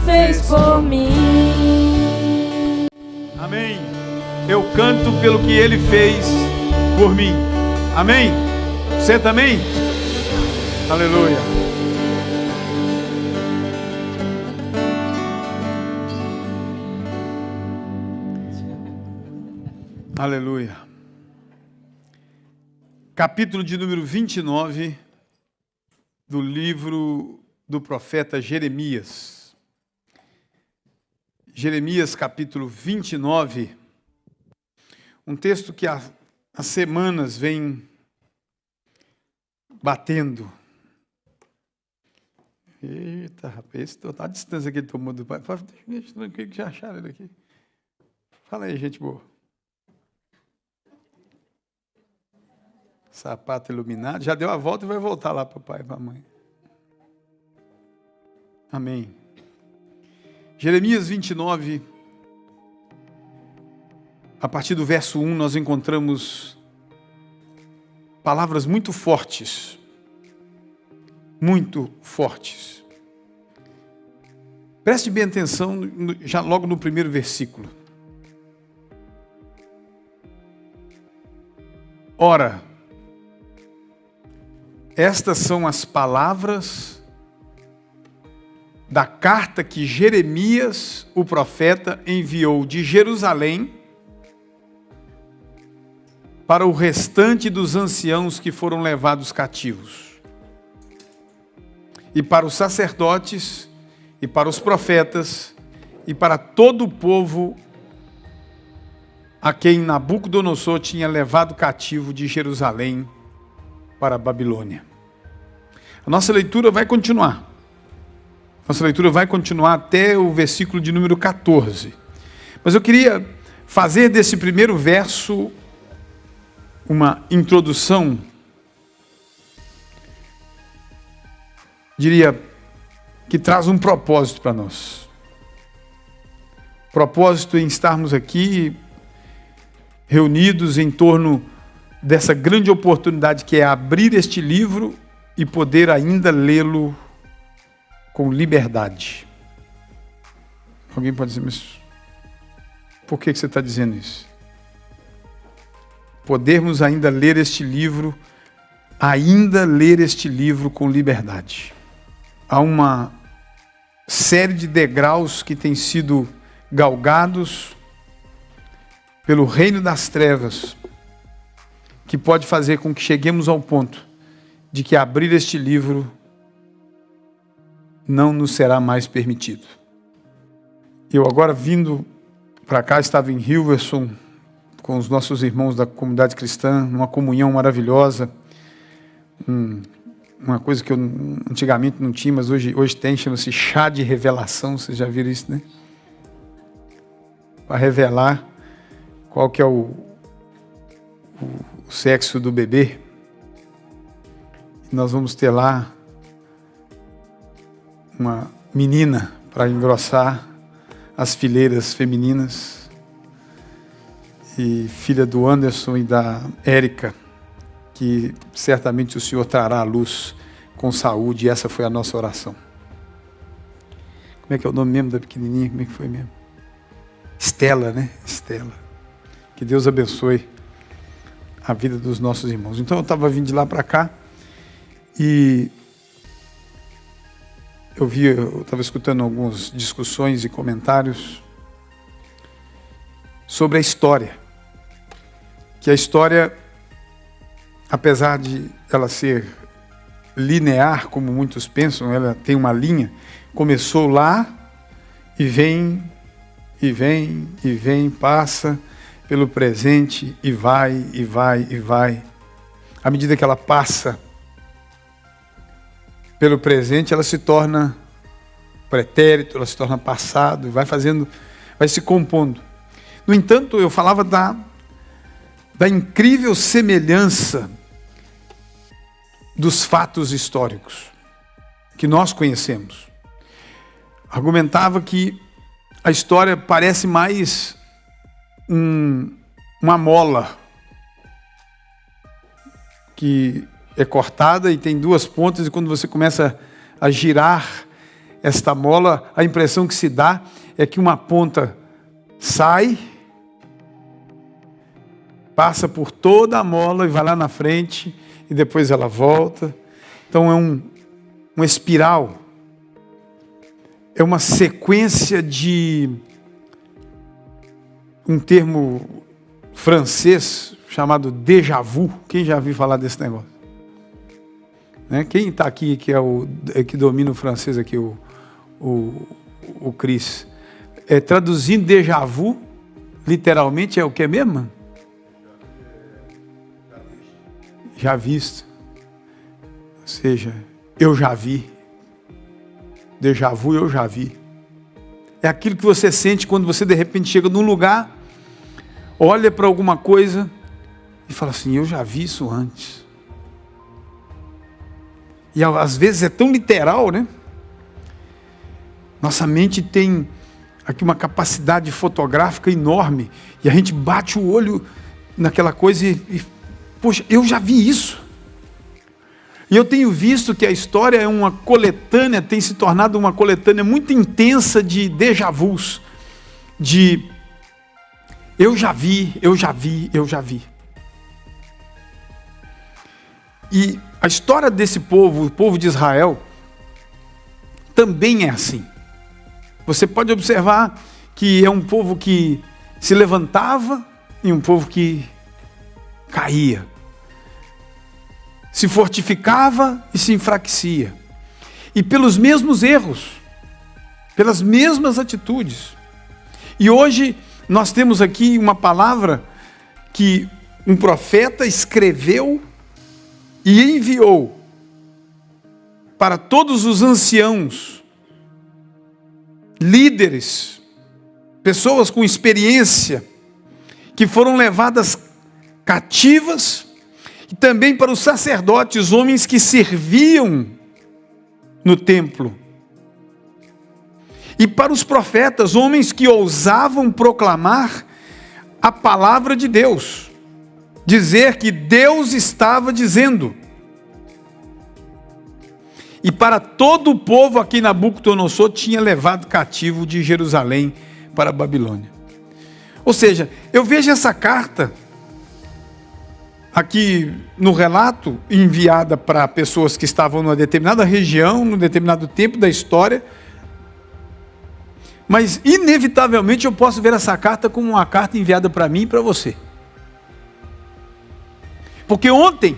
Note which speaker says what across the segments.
Speaker 1: fez por mim.
Speaker 2: Amém. Eu canto pelo que Ele fez por mim. Amém. Você também? Aleluia. Aleluia. Capítulo de número 29 do livro do profeta Jeremias. Jeremias capítulo 29. Um texto que há semanas vem batendo. Eita, rapaz, esse tá a distância que ele tomou do pai. Deixa eu tranquilo que já acharam ele aqui. Fala aí, gente boa. Sapato iluminado. Já deu a volta e vai voltar lá para o pai e para a mãe. Amém. Jeremias 29, a partir do verso 1, nós encontramos palavras muito fortes. Muito fortes. Preste bem atenção, já logo no primeiro versículo. Ora, estas são as palavras da carta que Jeremias, o profeta, enviou de Jerusalém para o restante dos anciãos que foram levados cativos, e para os sacerdotes, e para os profetas, e para todo o povo a quem Nabucodonosor tinha levado cativo de Jerusalém para a Babilônia. A nossa leitura vai continuar. Nossa leitura vai continuar até o versículo de número 14. Mas eu queria fazer desse primeiro verso uma introdução, diria, que traz um propósito para nós. Propósito em estarmos aqui reunidos em torno dessa grande oportunidade que é abrir este livro e poder ainda lê-lo com liberdade. Alguém pode dizer, mas por que você está dizendo isso? Podermos ainda ler este livro com liberdade. Há uma série de degraus que têm sido galgados pelo reino das trevas, que pode fazer com que cheguemos ao ponto de que abrir este livro não nos será mais permitido. Eu agora vindo para cá, estava em Hilversum com os nossos irmãos da comunidade cristã, numa comunhão maravilhosa, uma coisa que eu antigamente não tinha, mas hoje tem, chama-se chá de revelação, vocês já viram isso, né? Para revelar qual que é o sexo do bebê. Nós vamos ter lá uma menina para engrossar as fileiras femininas, e filha do Anderson e da Érica, que certamente o Senhor trará à luz com saúde, e essa foi a nossa oração. Como é que é o nome mesmo da pequenininha? Como é que foi mesmo? Estela, né? Estela. Que Deus abençoe a vida dos nossos irmãos. Então eu estava vindo de lá para cá e eu estava escutando algumas discussões e comentários sobre a história. Que a história, apesar de ela ser linear, como muitos pensam, ela tem uma linha, começou lá e vem, passa pelo presente e vai. À medida que ela passa pelo presente, ela se torna pretérito, ela se torna passado, vai se compondo. No entanto, eu falava da incrível semelhança dos fatos históricos que nós conhecemos. Argumentava que a história parece mais uma mola que é cortada e tem duas pontas, e quando você começa a girar, esta mola, a impressão que se dá é que uma ponta sai, passa por toda a mola e vai lá na frente, e depois ela volta. Então é uma espiral, é uma sequência de um termo francês chamado déjà vu. Quem já ouviu falar desse negócio? Né? Quem está aqui que domina o francês aqui, o Cris? Traduzindo déjà vu, literalmente é o que mesmo? Já visto. Ou seja, eu já vi. Déjà vu, eu já vi. É aquilo que você sente quando você de repente chega num lugar, olha para alguma coisa e fala assim, eu já vi isso antes. E às vezes é tão literal, né? Nossa mente tem aqui uma capacidade fotográfica enorme, e a gente bate o olho naquela coisa e poxa, eu já vi isso. E eu tenho visto que a história é uma coletânea, tem se tornado uma coletânea muito intensa de déjà vus, de eu já vi, eu já vi, eu já vi. E a história desse povo, o povo de Israel, também é assim. Você pode observar que é um povo que se levantava e um povo que caía. Se fortificava e se enfraquecia. E pelos mesmos erros, pelas mesmas atitudes. E hoje nós temos aqui uma palavra que um profeta escreveu e enviou para todos os anciãos, líderes, pessoas com experiência, que foram levadas cativas, e também para os sacerdotes, homens que serviam no templo, e para os profetas, homens que ousavam proclamar a palavra de Deus, dizer que Deus estava dizendo. E para todo o povo a quem Nabucodonosor tinha levado cativo de Jerusalém para a Babilônia. Ou seja, eu vejo essa carta aqui no relato, enviada para pessoas que estavam numa determinada região, num determinado tempo da história, mas inevitavelmente eu posso ver essa carta como uma carta enviada para mim e para você. Porque ontem,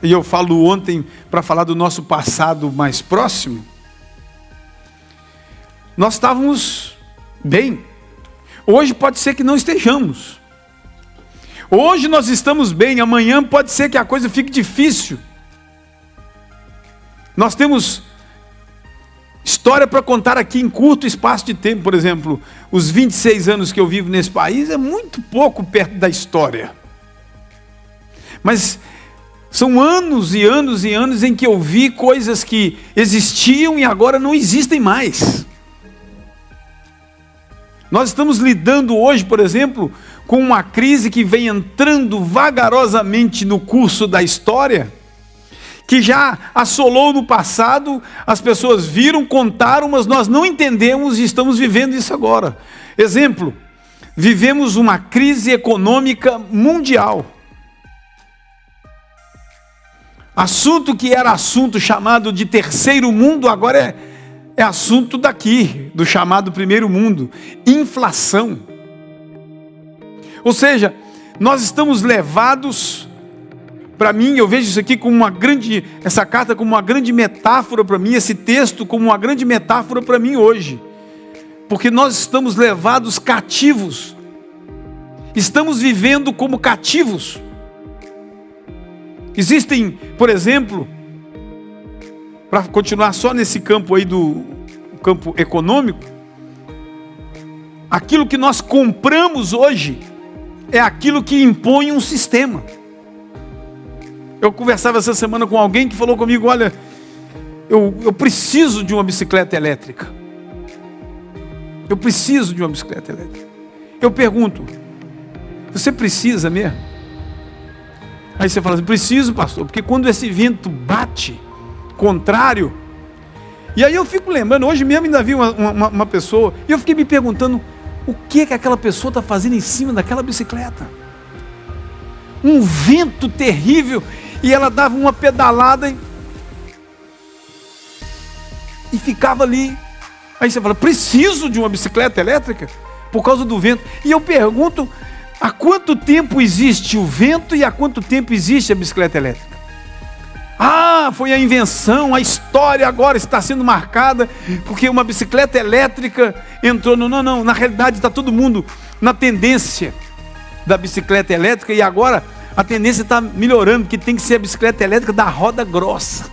Speaker 2: e eu falo ontem para falar do nosso passado mais próximo, nós estávamos bem. Hoje pode ser que não estejamos. Hoje nós estamos bem, amanhã pode ser que a coisa fique difícil. Nós temos história para contar aqui em curto espaço de tempo. Por exemplo, os 26 anos que eu vivo nesse país é muito pouco perto da história. Mas são anos e anos e anos em que eu vi coisas que existiam e agora não existem mais. Nós estamos lidando hoje, por exemplo, com uma crise que vem entrando vagarosamente no curso da história, que já assolou no passado, as pessoas viram, contaram, mas nós não entendemos e estamos vivendo isso agora. Exemplo, vivemos uma crise econômica mundial. Assunto que era assunto chamado de terceiro mundo, agora é assunto daqui, do chamado primeiro mundo, inflação. Ou seja, nós estamos levados, para mim, eu vejo isso aqui como essa carta como uma grande metáfora para mim, esse texto como uma grande metáfora para mim hoje. Porque nós estamos levados cativos, estamos vivendo como cativos. Existem, por exemplo, para continuar só nesse campo aí do campo econômico, aquilo que nós compramos hoje é aquilo que impõe um sistema. Eu conversava essa semana com alguém que falou comigo, olha, eu preciso de uma bicicleta elétrica. Eu preciso de uma bicicleta elétrica. Eu pergunto, você precisa mesmo? Aí você fala assim, preciso, pastor, porque quando esse vento bate contrário, E aí eu fico lembrando, hoje mesmo ainda vi uma pessoa, e eu fiquei me perguntando, o que aquela pessoa está fazendo em cima daquela bicicleta? Um vento terrível, e ela dava uma pedalada e ficava ali. Aí você fala, preciso de uma bicicleta elétrica por causa do vento. E eu pergunto, há quanto tempo existe o vento e há quanto tempo existe a bicicleta elétrica? Ah, foi a invenção, a história agora está sendo marcada porque uma bicicleta elétrica entrou no... Não, na realidade está todo mundo na tendência da bicicleta elétrica, e agora a tendência está melhorando, que tem que ser a bicicleta elétrica da roda grossa.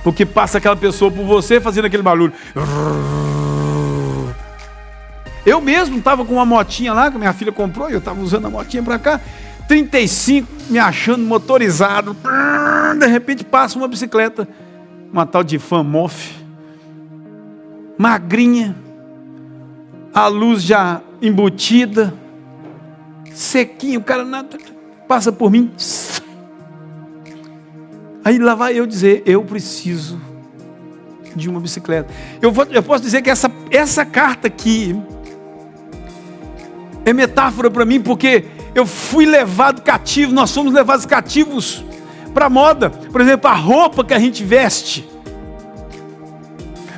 Speaker 2: Porque passa aquela pessoa por você fazendo aquele barulho. Eu mesmo estava com uma motinha lá, que minha filha comprou, e eu estava usando a motinha para cá, 35, me achando motorizado. De repente passa uma bicicleta, uma tal de Famoff, magrinha, a luz já embutida, sequinho, o cara passa por mim. Aí lá vai eu dizer, eu preciso de uma bicicleta. Eu posso dizer que essa carta aqui é metáfora para mim, porque eu fui levado cativo, nós somos levados cativos para a moda. Por exemplo, a roupa que a gente veste.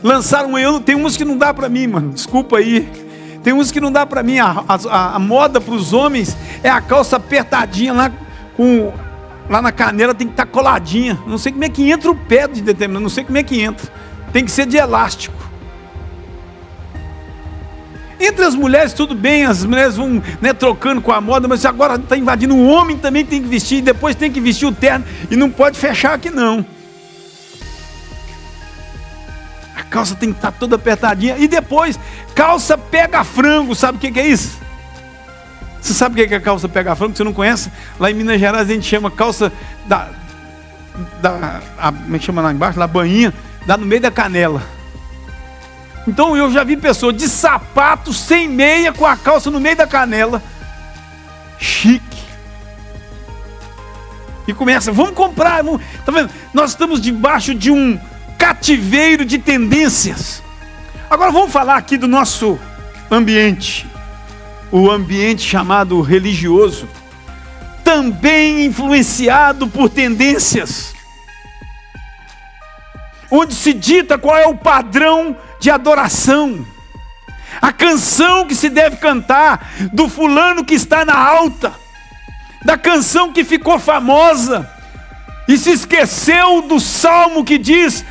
Speaker 2: Lançaram tem uns que não dá para mim, mano, desculpa aí. Tem uns que não dá para mim. A moda para os homens é a calça apertadinha lá na canela, tem que estar coladinha. Não sei como é que entra o pé de determinado, não sei como é que entra. Tem que ser de elástico. Entre as mulheres tudo bem, as mulheres vão trocando com a moda, mas agora está invadindo. O homem também tem que vestir, depois tem que vestir o terno, e não pode fechar aqui não. A calça tem que estar toda apertadinha. E depois, calça pega frango. Sabe o que é isso? Você sabe o que é calça pega frango? Você não conhece? Lá em Minas Gerais a gente chama calça como é que chama lá embaixo? La bainha, dá no meio da canela. Então eu já vi pessoas de sapato, sem meia, com a calça no meio da canela. Chique. E começa, vamos comprar. Tá vendo? Nós estamos debaixo de um cativeiro de tendências. Agora vamos falar aqui do nosso ambiente. O ambiente chamado religioso, também influenciado por tendências, onde se dita qual é o padrão de adoração, a canção que se deve cantar, do fulano que está na alta, da canção que ficou famosa, e se esqueceu do salmo que diz: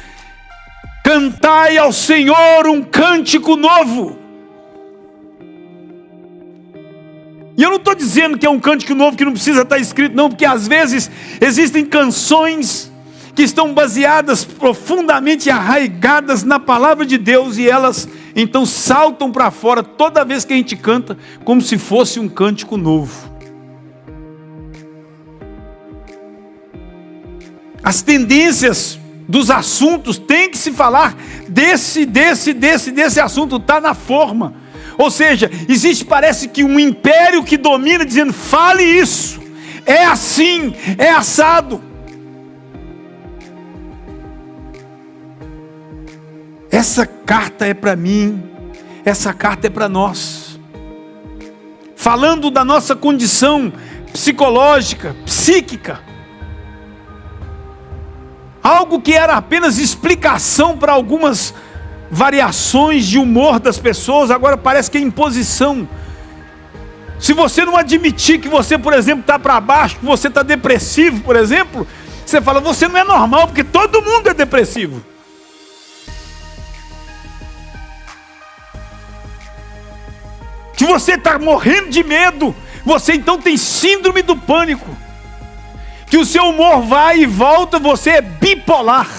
Speaker 2: cantai ao Senhor um cântico novo. E eu não estou dizendo que é um cântico novo que não precisa estar escrito, não, porque às vezes existem canções que estão baseadas, profundamente arraigadas na palavra de Deus, e elas então saltam para fora toda vez que a gente canta, como se fosse um cântico novo. As tendências dos assuntos têm que se falar desse assunto, está na forma. Ou seja, existe, parece que um império que domina, dizendo, fale isso, é assim, é assado. Essa carta é para mim, essa carta é para nós. Falando da nossa condição psicológica, psíquica. Algo que era apenas explicação para algumas variações de humor das pessoas, agora parece que é imposição. Se você não admitir que você, por exemplo, está para baixo, que você está depressivo, por exemplo, você fala, você não é normal, porque todo mundo é depressivo. Que você está morrendo de medo, você então tem síndrome do pânico. Que o seu humor vai e volta, você é bipolar.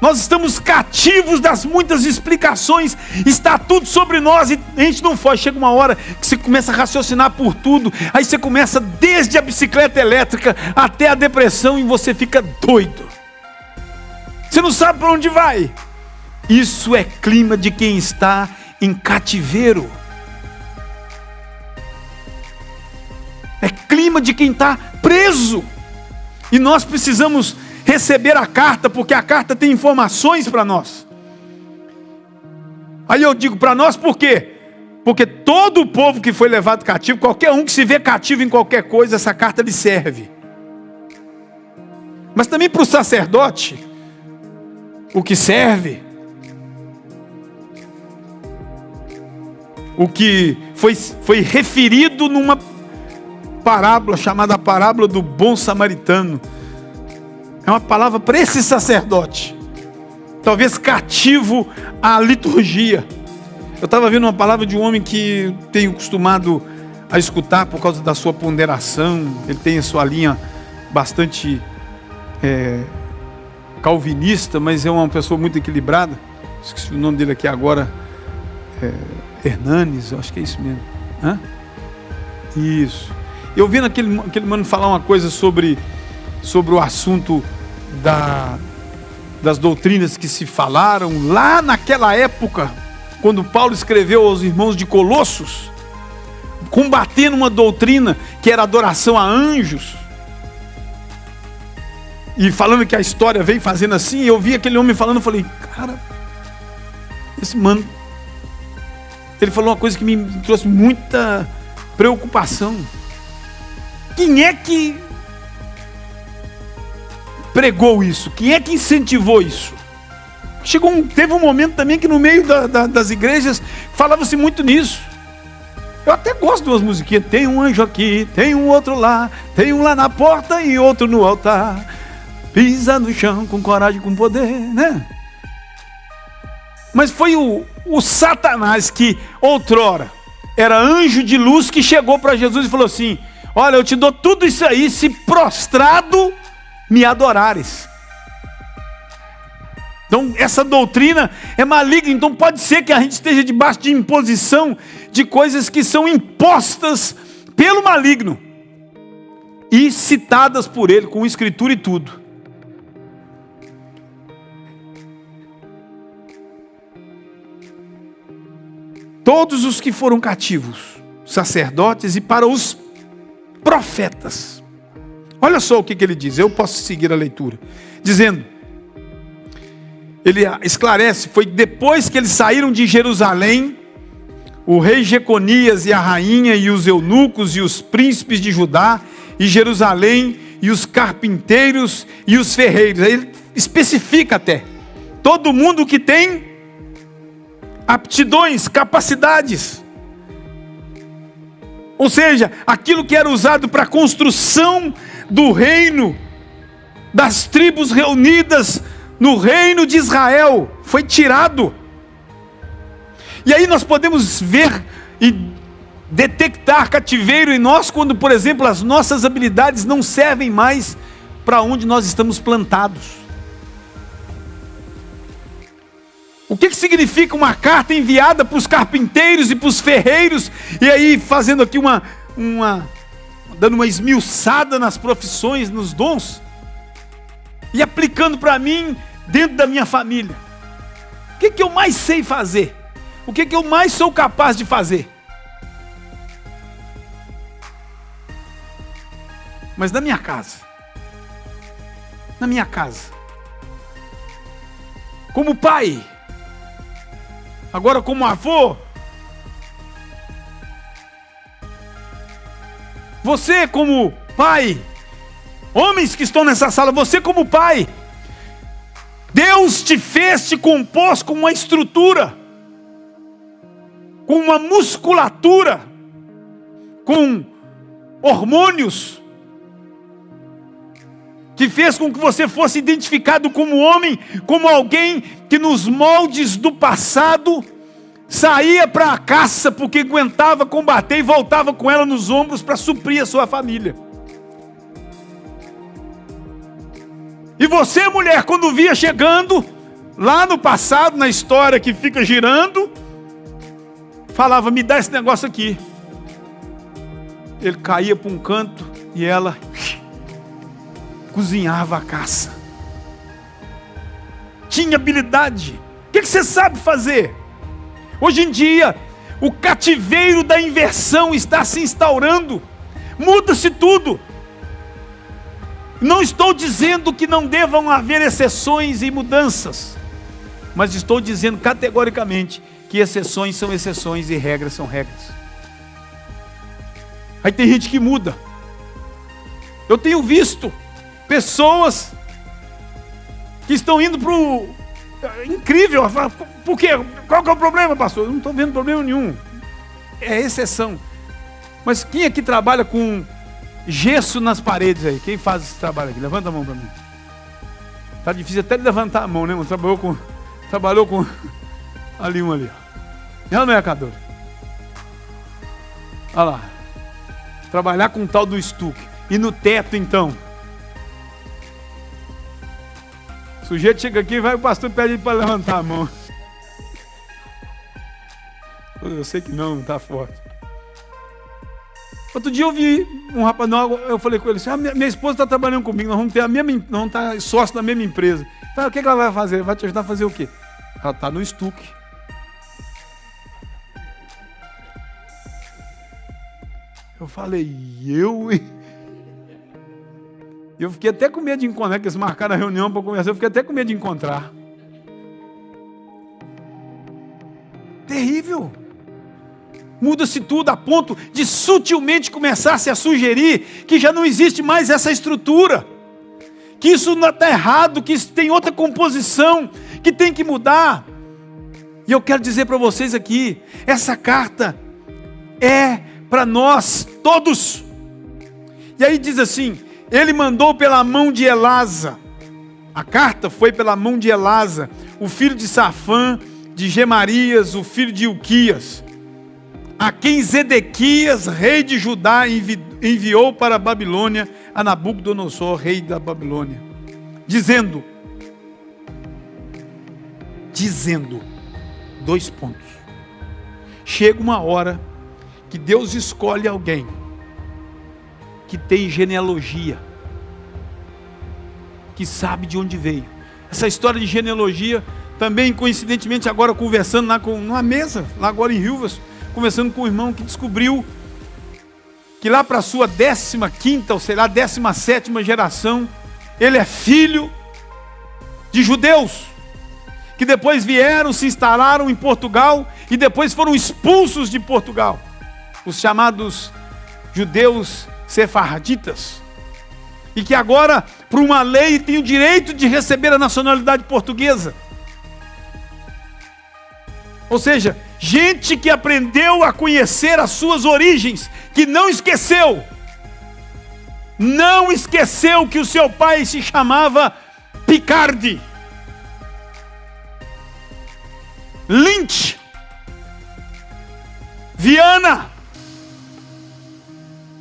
Speaker 2: Nós estamos cativos das muitas explicações, está tudo sobre nós e a gente não foge. Chega uma hora que você começa a raciocinar por tudo, aí você começa desde a bicicleta elétrica até a depressão e você fica doido. Você não sabe para onde vai. Isso é clima de quem está em cativeiro. É clima de quem está preso. E nós precisamos receber a carta, porque a carta tem informações para nós. Aí eu digo para nós por quê? Porque todo o povo que foi levado cativo, qualquer um que se vê cativo em qualquer coisa, essa carta lhe serve. Mas também para o sacerdote, o que serve, o que foi referido numa parábola chamada a parábola do bom samaritano, é uma palavra para esse sacerdote, talvez cativo à liturgia. Eu estava vendo uma palavra de um homem que tenho acostumado a escutar por causa da sua ponderação. Ele tem a sua linha bastante calvinista, mas é uma pessoa muito equilibrada. Esqueci o nome dele aqui agora. Hernanes, eu acho que é isso mesmo. Hã? Isso. Eu vendo aquele mano falar uma coisa sobre o assunto das doutrinas que se falaram lá naquela época, quando Paulo escreveu aos irmãos de Colossos, combatendo uma doutrina que era adoração a anjos, e falando que a história vem fazendo assim. Eu vi aquele homem falando, eu falei, cara, esse mano, ele falou uma coisa que me trouxe muita preocupação. Quem é que pregou isso? Quem é que incentivou isso? Teve um momento também que no meio das igrejas falava-se muito nisso. Eu até gosto de umas musiquinhas. Tem um anjo aqui, tem um outro lá, tem um lá na porta e outro no altar. Pisa no chão com coragem, com poder, né? Mas foi o Satanás que outrora era anjo de luz, que chegou para Jesus e falou assim: olha, eu te dou tudo isso aí se prostrado me adorares. Então essa doutrina é maligna. Então pode ser que a gente esteja debaixo de imposição de coisas que são impostas pelo maligno e citadas por ele, com escritura e tudo. Todos os que foram cativos, sacerdotes, e para os profetas. Olha só o que ele diz, eu posso seguir a leitura, dizendo, ele esclarece, foi depois que eles saíram de Jerusalém, o rei Jeconias e a rainha e os eunucos e os príncipes de Judá e Jerusalém e os carpinteiros e os ferreiros. Aí ele especifica até, todo mundo que tem aptidões, capacidades. Ou seja, aquilo que era usado para a construção do reino, das tribos reunidas no reino de Israel, foi tirado. E aí nós podemos ver e detectar cativeiro em nós, quando, por exemplo, as nossas habilidades não servem mais para onde nós estamos plantados. O que significa uma carta enviada para os carpinteiros e para os ferreiros, e aí fazendo aqui dando uma esmiuçada nas profissões, nos dons, e aplicando para mim, dentro da minha família. O que eu mais sei fazer? O que eu mais sou capaz de fazer? Mas na minha casa, como pai, agora como avô, você como pai, homens que estão nessa sala, você como pai, Deus te fez, te compôs com uma estrutura, com uma musculatura, com hormônios, que fez com que você fosse identificado como homem, como alguém que nos moldes do passado saía para a caça porque aguentava combater e voltava com ela nos ombros para suprir a sua família. E você, mulher, quando via chegando lá no passado, na história que fica girando, falava, me dá esse negócio aqui. Ele caía para um canto e ela cozinhava a caça. Tinha habilidade. O que você sabe fazer? Hoje em dia, o cativeiro da inversão está se instaurando. Muda-se tudo. Não estou dizendo que não devam haver exceções e mudanças, mas estou dizendo categoricamente que exceções são exceções e regras são regras. Aí tem gente que muda. Eu tenho visto pessoas que estão indo para o... Incrível, por quê? Qual que é o problema, pastor? Eu não estou vendo problema nenhum. É exceção. Mas quem aqui trabalha com gesso nas paredes aí? Quem faz esse trabalho aqui? Levanta a mão para mim. Tá difícil até de levantar a mão, né? Trabalhou com ali um ali. Não, não é, Cador? Olha lá. Trabalhar com o tal do estuque. E no teto, então? O sujeito chega aqui e vai, o pastor pede para levantar a mão. Eu sei que não está forte. Outro dia eu vi um rapaz, eu falei com ele assim, minha esposa está trabalhando comigo, nós vamos ter a mesma, nós vamos estar sócio da mesma empresa. Então, o que ela vai fazer? Vai te ajudar a fazer o quê? Ela está no estuque. Eu falei, eu fiquei até com medo de encontrar, porque eles marcaram a reunião para conversar, eu fiquei até com medo de encontrar. Terrível. Muda-se tudo a ponto de sutilmente começar-se a sugerir que já não existe mais essa estrutura, que isso não está errado, que isso tem outra composição, que tem que mudar. E eu quero dizer para vocês aqui, essa carta é para nós todos. E aí diz assim, ele mandou pela mão de Elasa, a carta foi pela mão de Elasa, o filho de Safã, de Gemarias, o filho de Ilquias, a quem Zedequias, rei de Judá, enviou para a Babilônia, a Nabucodonosor, rei da Babilônia, dizendo, 2 pontos, chega uma hora que Deus escolhe alguém que tem genealogia, que sabe de onde veio. Essa história de genealogia, também coincidentemente agora conversando lá numa mesa, lá agora em Rilvas, conversando com um irmão que descobriu que lá para a sua 15ª, ou sei lá, 17ª geração, ele é filho de judeus, que depois vieram, se instalaram em Portugal, e depois foram expulsos de Portugal, os chamados judeus sefarditas, e que agora, por uma lei, tem o direito de receber a nacionalidade portuguesa. Ou seja, gente que aprendeu a conhecer as suas origens, que não esqueceu que o seu pai se chamava Picardi, Lynch, Viana.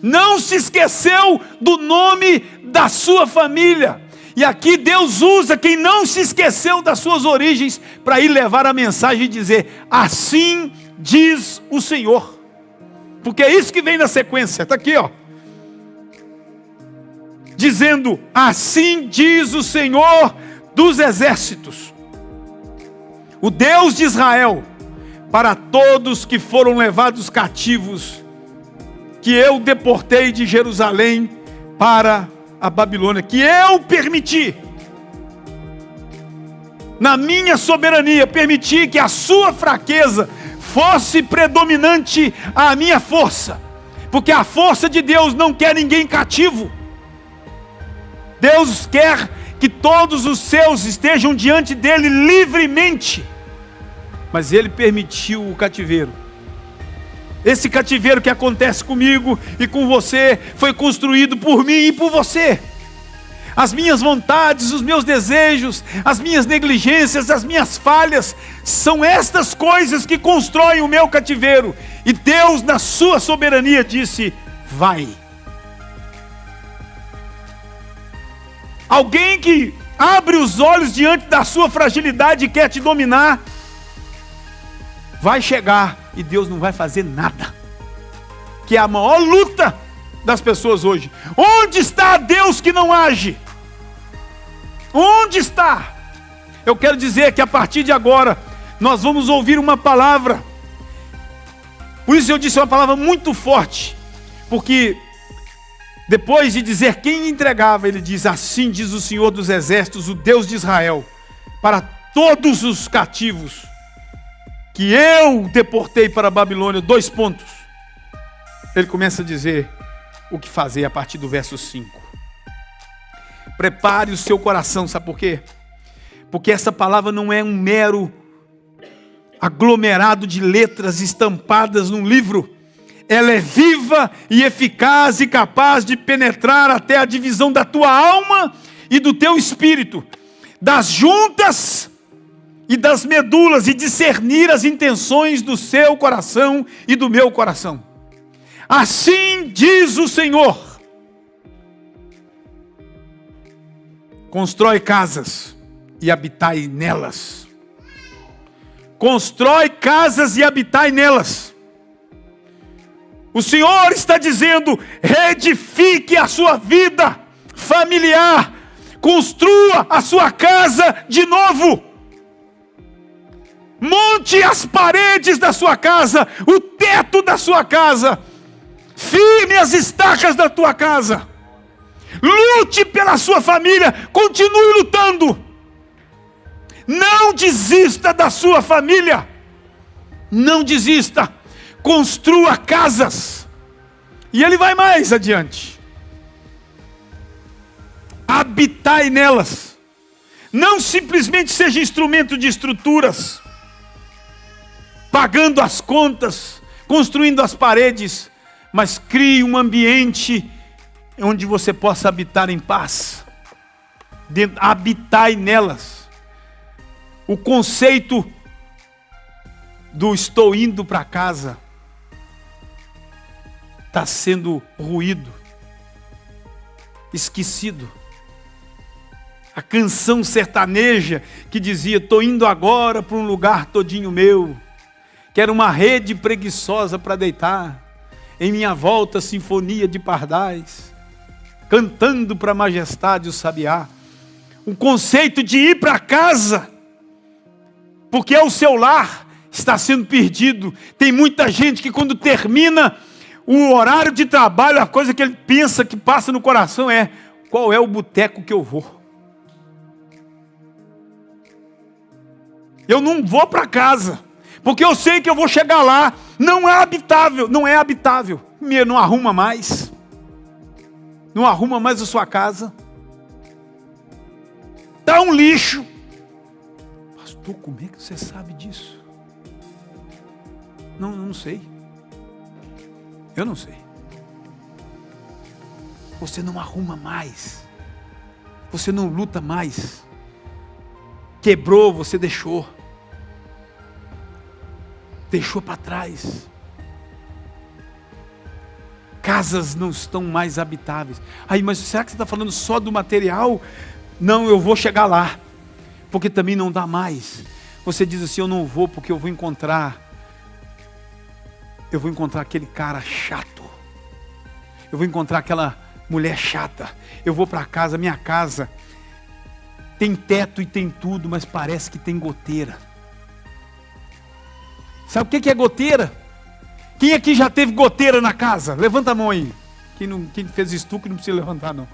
Speaker 2: Não se esqueceu do nome da sua família. E aqui Deus usa quem não se esqueceu das suas origens para ir levar a mensagem e dizer, assim diz o Senhor. Porque é isso que vem na sequência, está aqui, ó. Dizendo, assim diz o Senhor dos exércitos, o Deus de Israel, para todos que foram levados cativos, que eu deportei de Jerusalém para a Babilônia, que eu permiti, na minha soberania, permiti que a sua fraqueza fosse predominante à minha força, porque a força de Deus não quer ninguém cativo. Deus quer que todos os seus estejam diante dele livremente, mas ele permitiu o cativeiro. Esse cativeiro que acontece comigo e com você foi construído por mim e por você. As minhas vontades, os meus desejos, as minhas negligências, as minhas falhas, são estas coisas que constroem o meu cativeiro. E Deus, na sua soberania, disse, vai. Alguém que abre os olhos diante da sua fragilidade e quer te dominar, vai chegar e Deus não vai fazer nada. Que é a maior luta das pessoas hoje. Onde está Deus que não age? Onde está? Eu quero dizer que a partir de agora nós vamos ouvir uma palavra. Por isso eu disse uma palavra muito forte, porque Depois de dizer quem entregava, ele diz: assim diz o Senhor dos Exércitos, o Deus de Israel, para todos os cativos que eu deportei para a Babilônia. 2 pontos. Ele começa a dizer o que fazer a partir do verso 5. Prepare o seu coração, sabe por quê? Porque essa palavra não é um mero aglomerado de letras estampadas num livro. Ela é viva e eficaz e capaz de penetrar até a divisão da tua alma e do teu espírito, das juntas e das medulas, e discernir as intenções do seu coração e do meu coração. Assim diz o Senhor: constrói casas e habitai nelas. Constrói casas e habitai nelas. O Senhor está dizendo: reedifique a sua vida familiar, construa a sua casa de novo, monte as paredes da sua casa, o teto da sua casa, firme as estacas da tua casa, lute pela sua família, continue lutando, não desista da sua família, não desista. Construa casas. E ele vai mais adiante: habitai nelas. Não simplesmente seja instrumento de estruturas, pagando as contas, construindo as paredes, mas crie um ambiente onde você possa habitar em paz. Habitai nelas. O conceito do estou indo para casa está sendo ruído, esquecido. A canção sertaneja que dizia: estou indo agora para um lugar todinho meu, quero uma rede preguiçosa para deitar, em minha volta sinfonia de pardais, cantando para a majestade o sabiá. O conceito de ir para casa, porque é o seu lar, está sendo perdido. Tem muita gente que quando termina o horário de trabalho, a coisa que ele pensa, que passa no coração é: qual é o boteco que eu vou? Eu não vou para casa, porque eu sei que eu vou chegar lá, não é habitável, não é habitável. Não arruma mais. Não arruma mais a sua casa. Está um lixo. Pastor, como é que você sabe disso? Não sei. Eu não sei. Você não arruma mais. Você não luta mais. Quebrou, você deixou. Deixou para trás. Casas não estão mais habitáveis. Aí, mas será que você está falando só do material? Não, eu vou chegar lá. Porque também não dá mais. Você diz assim: eu não vou porque eu vou encontrar aquele cara chato. Eu vou encontrar aquela mulher chata. Eu vou para casa, minha casa tem teto e tem tudo, mas parece que tem goteira. Sabe o que é goteira? Quem aqui já teve goteira na casa? Levanta a mão aí. Quem fez estuque não precisa levantar, não.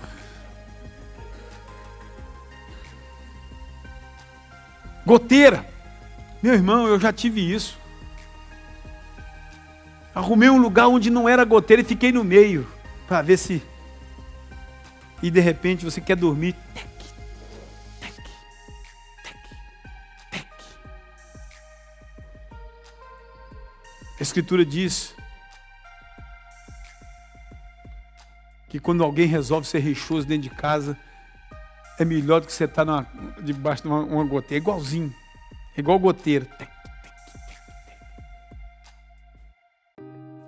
Speaker 2: Goteira. Meu irmão, eu já tive isso. Arrumei um lugar onde não era goteira e fiquei no meio, para ver se... E de repente você quer dormir. Tec, tec, tec, tec. A Escritura diz que quando alguém resolve ser rixoso dentro de casa, é melhor do que você estar debaixo de uma goteira. É igualzinho. É igual goteira. Tec.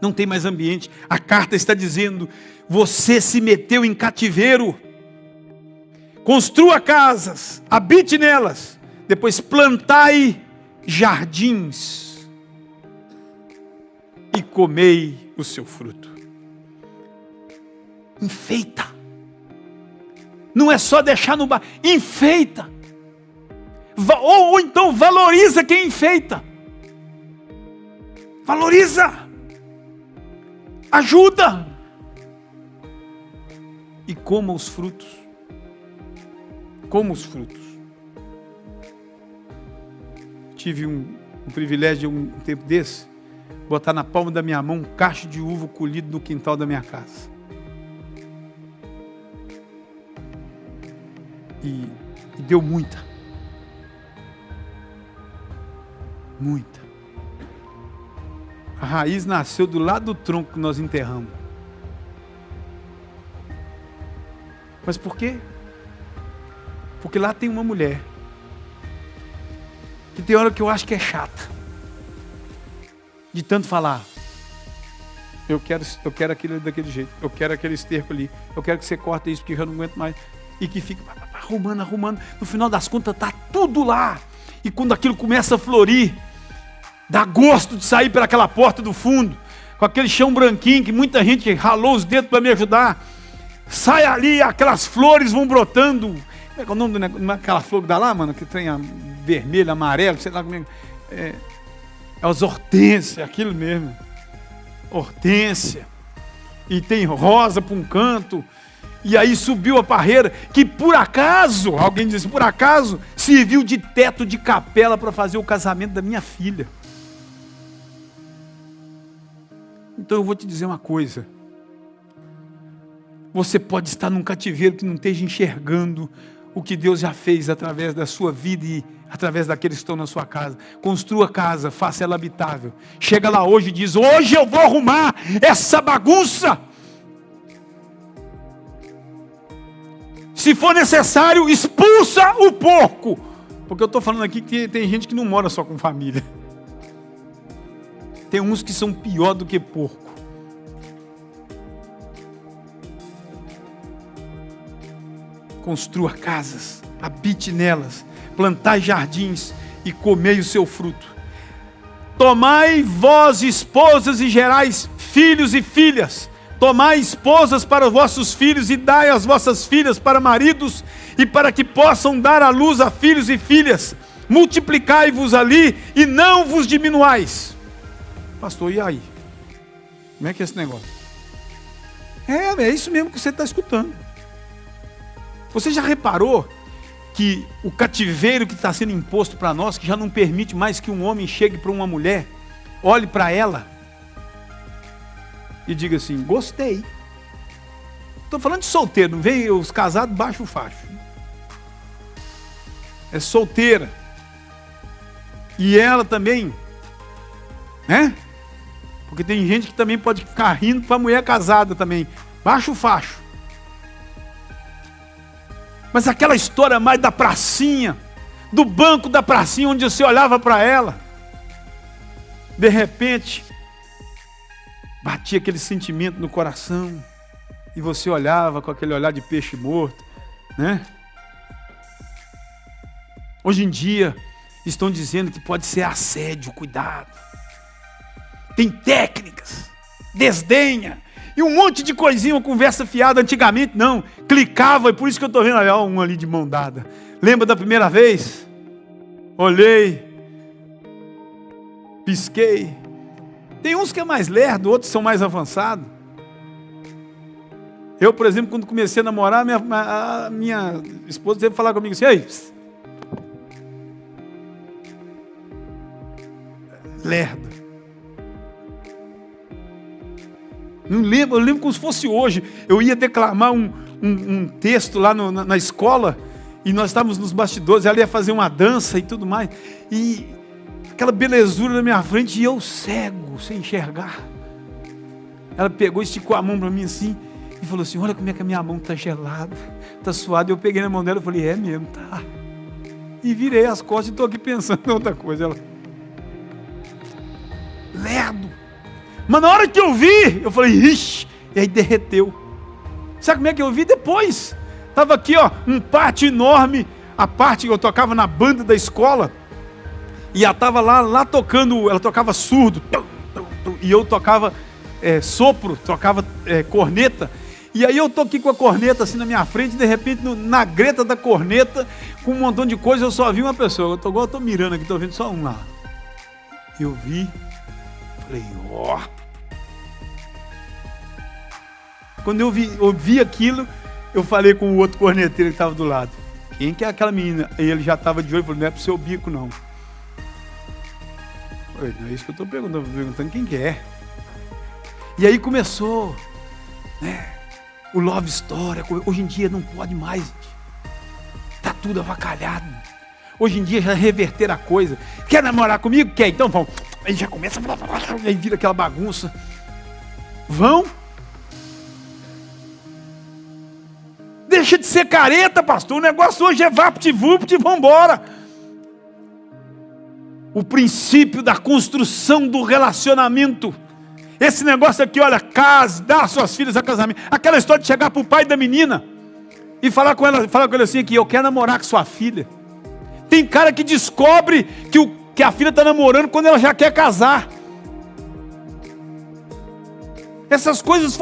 Speaker 2: Não tem mais ambiente. A carta está dizendo: você se meteu em cativeiro. Construa casas, habite nelas, depois plantai jardins e comei o seu fruto. Enfeita. Não é só deixar no bar, enfeita. Ou então valoriza quem enfeita. Valoriza. Ajuda. e coma os frutos. Coma os frutos. Tive um privilégio de um tempo desse, botar na palma da minha mão um cacho de uva colhido no quintal da minha casa. E deu muita. Muita. A raiz nasceu do lado do tronco que nós enterramos. Mas por quê? Porque lá tem uma mulher que tem hora que eu acho que é chata, de tanto falar. Eu quero aquilo daquele jeito, eu quero aquele esterco ali, eu quero que você corte isso porque eu não aguento mais. E que fica arrumando. No final das contas está tudo lá. E quando aquilo começa a florir, dá gosto de sair pelaquela porta do fundo, com aquele chão branquinho que muita gente ralou os dedos para me ajudar. Sai ali, aquelas flores vão brotando. Como é que é o nome do negócio? Não é aquela flor que dá lá, mano? Que tem a vermelho, amarelo, sei lá como é. É as hortênsias, aquilo mesmo. Hortênsia. E tem rosa para um canto. E aí subiu a parreira, que por acaso, alguém disse, por acaso, serviu de teto de capela para fazer o casamento da minha filha. Então eu vou te dizer uma coisa. Você pode estar num cativeiro que não esteja enxergando o que Deus já fez através da sua vida e através daqueles que estão na sua casa. Construa a casa, faça ela habitável. Chega lá hoje e diz, hoje eu vou arrumar essa bagunça. Se for necessário, expulsa o porco. Porque eu estou falando aqui que tem gente que não mora só com família. Tem uns que são pior do que porco. Construa casas, habite nelas, plantai jardins e comei o seu fruto. Tomai vós, esposas, e gerais filhos e filhas. Tomai esposas para os vossos filhos e dai as vossas filhas para maridos, e para que possam dar à luz a filhos e filhas. Multiplicai-vos ali e não vos diminuais. Pastor, e aí? Como é que é esse negócio? É isso mesmo que você está escutando. Você já reparou que o cativeiro que está sendo imposto para nós, que já não permite mais que um homem chegue para uma mulher, olhe para ela e diga assim, gostei. Estou falando de solteiro, não vem os casados, baixa o facho. É solteira. E ela também, né? Porque tem gente que também pode ficar rindo para a mulher casada também. Baixa o facho. Mas aquela história mais da pracinha, do banco da pracinha, onde você olhava para ela, de repente, batia aquele sentimento no coração, e você olhava com aquele olhar de peixe morto, né? Hoje em dia, estão dizendo que pode ser assédio, cuidado. Tem técnicas, desdenha, e um monte de coisinha, uma conversa fiada. Antigamente não, clicava, e por isso que eu estou vendo olha, um ali de mão dada. Lembra da primeira vez? Olhei, pisquei. Tem uns que é mais lerdo, outros são mais avançados. Eu, por exemplo, quando comecei a namorar, a minha esposa teve que falar comigo assim, ei, pss, lerdo. Eu lembro como se fosse hoje. Eu ia declamar um texto lá na escola, e nós estávamos nos bastidores, ela ia fazer uma dança e tudo mais, e aquela belezura na minha frente, e eu cego, sem enxergar. Ela pegou, esticou a mão para mim assim, e falou assim, olha como é que a minha mão está gelada, está suada. Eu peguei na mão dela e falei, é mesmo, tá. E virei as costas e estou aqui pensando em outra coisa. Ela, lerdo. Mas na hora que eu vi, eu falei, ixi, e aí derreteu. Sabe como é que eu vi depois? Estava aqui, ó, um pátio enorme, a parte que eu tocava na banda da escola, e ela estava lá tocando, ela tocava surdo, e eu tocava sopro, tocava corneta, e aí eu tô aqui com a corneta assim na minha frente, e de repente na greta da corneta, com um montão de coisa, eu só vi uma pessoa. Eu tô mirando aqui, tô vendo só um lá. Eu vi, falei, ó. Quando eu vi aquilo, Eu falei com o outro corneteiro que estava do lado. Quem que é aquela menina? E ele já estava de olho e falou, não é pro seu bico, não. Falei, não é isso que eu estou perguntando quem que é. E aí começou, né, o love story. Hoje em dia não pode mais, gente. Tá tudo avacalhado. Hoje em dia já reverter a coisa. Quer namorar comigo? Quer? Então vamos. Aí já começa, aí vira aquela bagunça. Vão? Deixa de ser careta, pastor. O negócio hoje é vapt-vupt e vambora. O princípio da construção do relacionamento. Esse negócio aqui, olha, case, dá suas filhas a casamento. Aquela história de chegar para o pai da menina e falar com ela assim, que eu quero namorar com sua filha. Tem cara que descobre que a filha está namorando quando ela já quer casar. Essas coisas,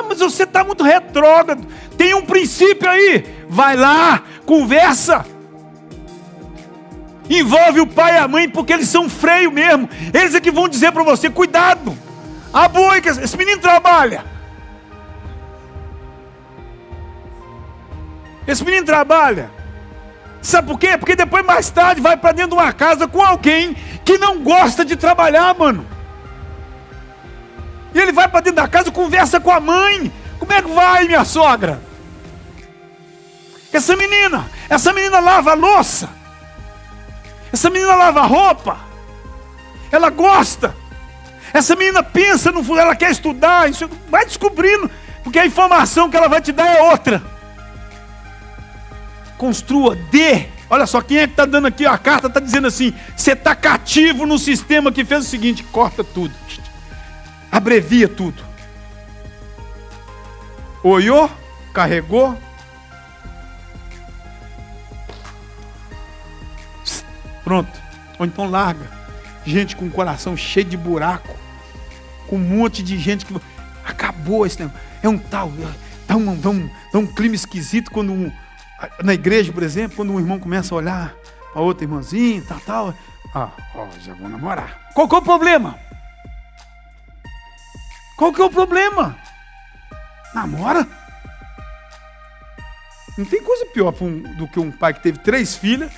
Speaker 2: mas você está muito retrógrado. Tem um princípio aí. Vai lá, conversa. Envolve o pai e a mãe, porque eles são freio mesmo. Eles é que vão dizer para você, cuidado. A boa, esse menino trabalha. Esse menino trabalha. Sabe por quê? Porque depois, mais tarde, vai para dentro de uma casa com alguém que não gosta de trabalhar, mano. E ele vai para dentro da casa, conversa com a mãe. Como é que vai, minha sogra? Essa menina lava a louça. Essa menina lava a roupa. Ela gosta. Essa menina pensa no futuro, ela quer estudar. Isso vai descobrindo, porque a informação que ela vai te dar é outra. Construa, dê. Olha só, quem é que está dando aqui a carta, está dizendo assim, você está cativo no sistema que fez o seguinte, corta tudo. Abrevia tudo. Olhou, carregou. Pronto. Ou então larga. Gente com o coração cheio de buraco. Com um monte de gente que... Acabou esse negócio. É um tal... Dá um clima esquisito quando na igreja, por exemplo, quando um irmão começa a olhar para outra irmãzinha, tal. Já vou namorar. Qual que é o problema? Qual que é o problema? Namora. Não tem coisa pior do que um pai que teve 3 filhas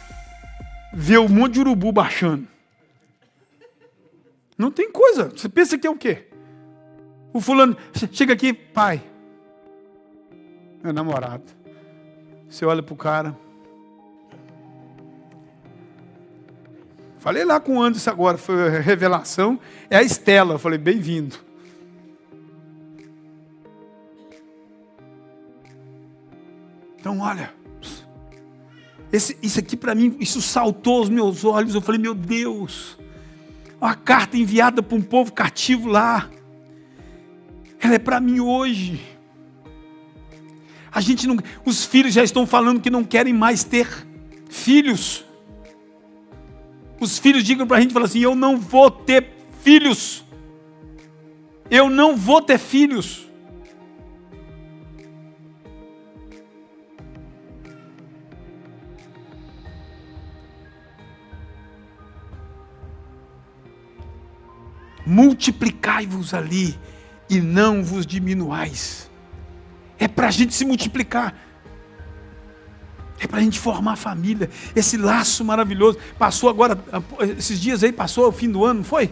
Speaker 2: ver um monte de urubu baixando. Não tem coisa. Você pensa que é o quê? O fulano chega aqui, pai. Meu namorado. Você olha pro cara. Falei lá com o Anderson agora, foi a revelação. É a Estela. Eu falei, bem-vindo. Então, olha, isso aqui para mim, isso saltou aos meus olhos. Eu falei, meu Deus, uma carta enviada para um povo cativo lá. Ela é para mim hoje. A gente não, os filhos já estão falando que não querem mais ter filhos. Os filhos digam para a gente, falam assim, eu não vou ter filhos. Eu não vou ter filhos. Multiplicai-vos ali e não vos diminuais. É para a gente se multiplicar. É para a gente formar família. Esse laço maravilhoso. Passou agora, esses dias aí, passou o fim do ano, não foi?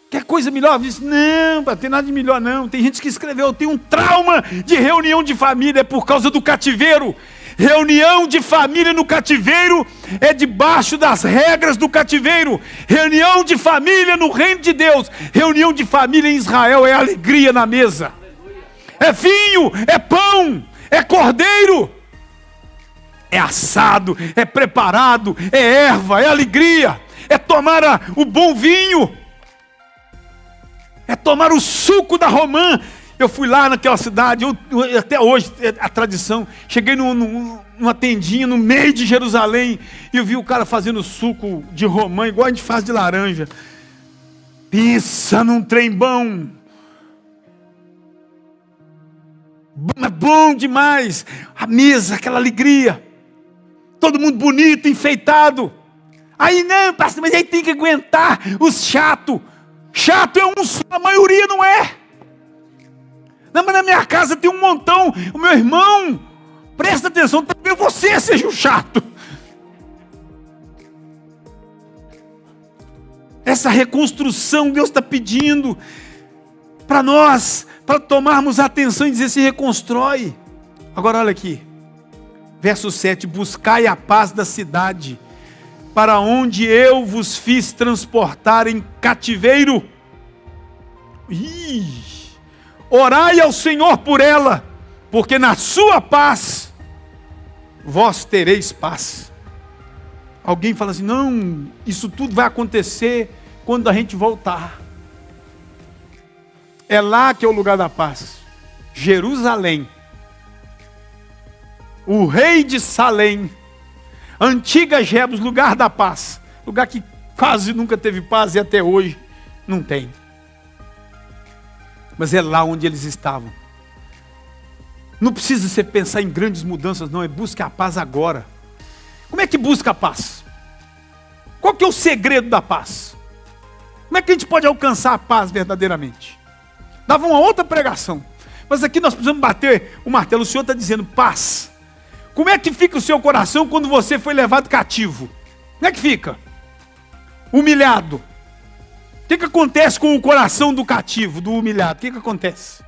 Speaker 2: Quer coisa melhor? Eu disse, não, não tem nada de melhor não. Tem gente que escreveu, tem um trauma de reunião de família por causa do cativeiro. Reunião de família no cativeiro é debaixo das regras do cativeiro. Reunião de família no reino de Deus. Reunião de família em Israel é alegria na mesa. É vinho, é pão, é cordeiro. É assado, é preparado, é erva, é alegria. É tomar o bom vinho. É tomar o suco da romã. Eu fui lá naquela cidade, até hoje, a tradição, cheguei numa tendinha no meio de Jerusalém, e eu vi o cara fazendo suco de romã, igual a gente faz de laranja. Pensa num trem bom. Bom demais. A mesa, aquela alegria. Todo mundo bonito, enfeitado. Aí não, pastor, mas aí tem que aguentar os chatos. Chato é um só, a maioria não é. Não, mas na minha casa tem um montão. O meu irmão, presta atenção, talvez você seja o chato. Essa reconstrução Deus está pedindo para nós, para tomarmos atenção e dizer: se reconstrói. Agora olha aqui, verso 7: buscai a paz da cidade, para onde eu vos fiz transportar em cativeiro. Orai ao Senhor por ela, porque na sua paz vós tereis paz. Alguém fala assim: não, isso tudo vai acontecer quando a gente voltar. É lá que é o lugar da paz. Jerusalém, o rei de Salém, antiga Jebus, lugar da paz, lugar que quase nunca teve paz e até hoje não tem. Mas é lá onde eles estavam. Não precisa você pensar em grandes mudanças, não, é buscar a paz agora. Como é que busca a paz? Qual que é o segredo da paz? Como é que a gente pode alcançar a paz verdadeiramente? Dava uma outra pregação, mas aqui nós precisamos bater o martelo. O Senhor está dizendo paz. Como é que fica o seu coração quando você foi levado cativo? Como é que fica? Humilhado. O que acontece com o coração do cativo, do humilhado? O que acontece?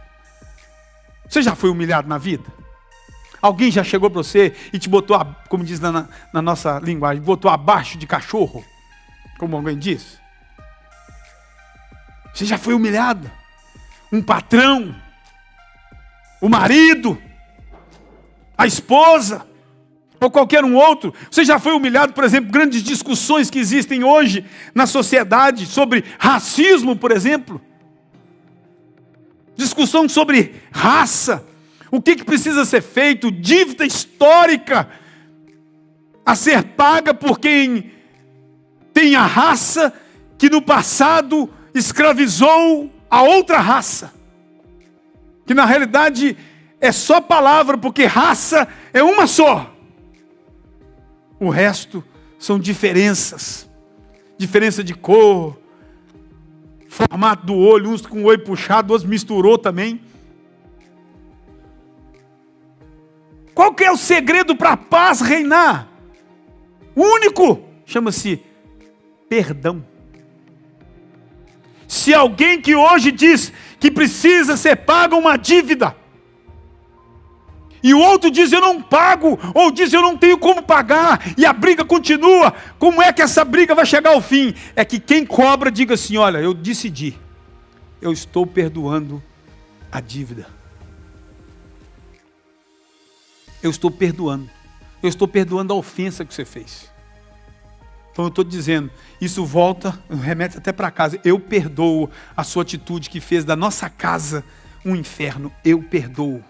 Speaker 2: Você já foi humilhado na vida? Alguém já chegou para você e te botou, como diz na nossa linguagem, botou abaixo de cachorro? Como alguém diz? Você já foi humilhado? Um patrão? O marido? A esposa? Ou qualquer um outro? Você já foi humilhado, por exemplo, grandes discussões que existem hoje na sociedade sobre racismo, por exemplo? Discussão sobre raça. O que precisa ser feito? Dívida histórica a ser paga por quem tem a raça que no passado escravizou a outra raça. Que na realidade é só palavra, porque raça é uma só. O resto são diferenças. Diferença de cor, formato do olho, uns com o olho puxado, outros misturou também. Qual que é o segredo para a paz reinar? O único chama-se perdão. Se alguém que hoje diz que precisa ser paga uma dívida, e o outro diz eu não pago, ou diz eu não tenho como pagar, e a briga continua, como é que essa briga vai chegar ao fim? É que quem cobra diga assim: olha, eu decidi, eu estou perdoando a dívida. Eu estou perdoando a ofensa que você fez. Então eu estou dizendo, isso volta, remete até para casa. Eu perdoo a sua atitude que fez da nossa casa um inferno. Eu perdoo.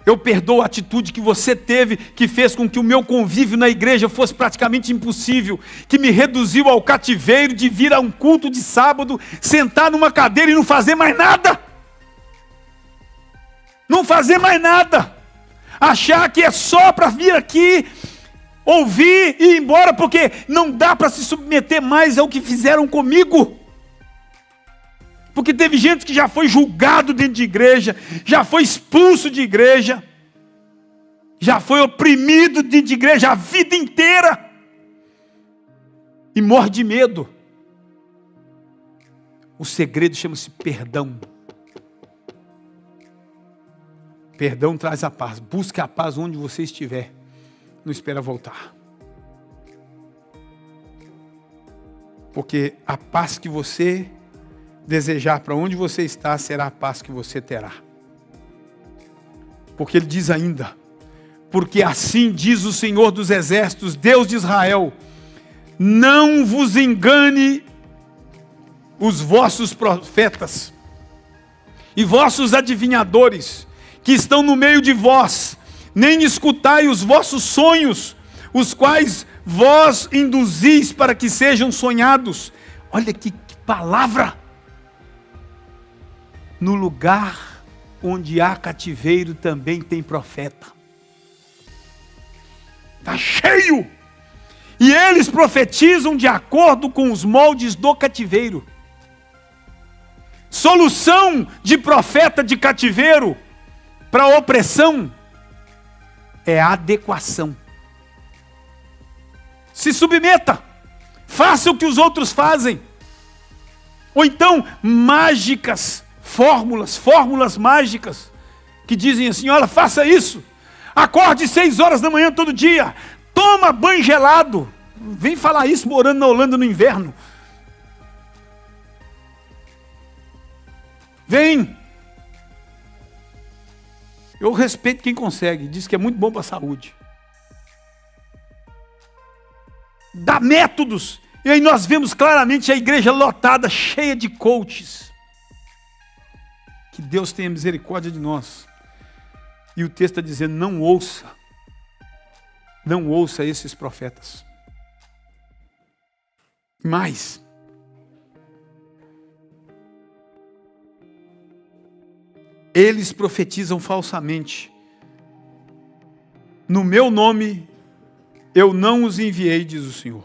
Speaker 2: Eu perdoo a atitude que você teve, que fez com que o meu convívio na igreja fosse praticamente impossível, que me reduziu ao cativeiro de vir a um culto de sábado, sentar numa cadeira e não fazer mais nada. Não fazer mais nada. Achar que é só para vir aqui, ouvir e ir embora, porque não dá para se submeter mais ao que fizeram comigo. Porque teve gente que já foi julgado dentro de igreja, já foi expulso de igreja, já foi oprimido dentro de igreja a vida inteira. E morre de medo. O segredo chama-se perdão. Perdão traz a paz. Busque a paz onde você estiver. Não espera voltar. Porque a paz que você desejar para onde você está, será a paz que você terá. Porque ele diz ainda: porque assim diz o Senhor dos Exércitos, Deus de Israel, não vos engane os vossos profetas e vossos adivinhadores que estão no meio de vós, nem escutai os vossos sonhos, os quais vós induzis para que sejam sonhados. Olha que palavra! No lugar onde há cativeiro também tem profeta. Está cheio! E eles profetizam de acordo com os moldes do cativeiro. solução de profeta de cativeiro para a opressão é adequação. Se submeta, faça o que os outros fazem. Ou então, mágicas, fórmulas mágicas, que dizem assim: olha, faça isso, acorde 6 horas da manhã todo dia, toma banho gelado. Vem falar isso morando na Holanda no inverno. Vem. Eu respeito quem consegue, diz que é muito bom para a saúde. Dá métodos. E aí nós vemos claramente a igreja lotada, cheia de coaches. Que Deus tenha misericórdia de nós. E o texto está dizendo: não ouça esses profetas. Mais, eles profetizam falsamente. No meu nome eu não os enviei, diz o Senhor.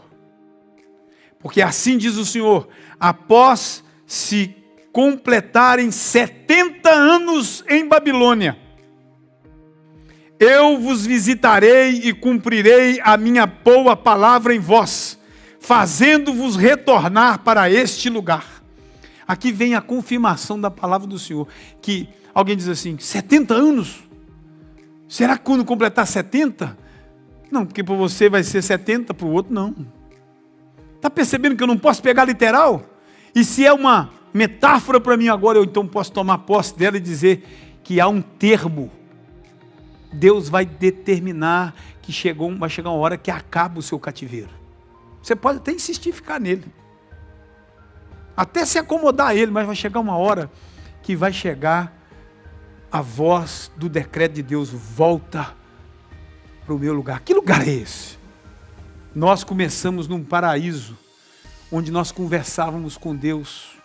Speaker 2: Porque assim diz o Senhor: após se completarem 70 anos em Babilônia, eu vos visitarei e cumprirei a minha boa palavra em vós, fazendo-vos retornar para este lugar. Aqui vem a confirmação da palavra do Senhor, que alguém diz assim: 70 anos? Será que quando completar 70? Não, porque para você vai ser 70, para o outro não. Está percebendo que eu não posso pegar literal? E se é uma metáfora para mim agora, eu então posso tomar posse dela e dizer que há um termo. Deus vai determinar que vai chegar uma hora que acaba o seu cativeiro. Você pode até insistir em ficar nele, até se acomodar a ele, mas vai chegar uma hora que vai chegar a voz do decreto de Deus: volta para o meu lugar. Que lugar é esse? Nós começamos num paraíso, onde nós conversávamos com Deus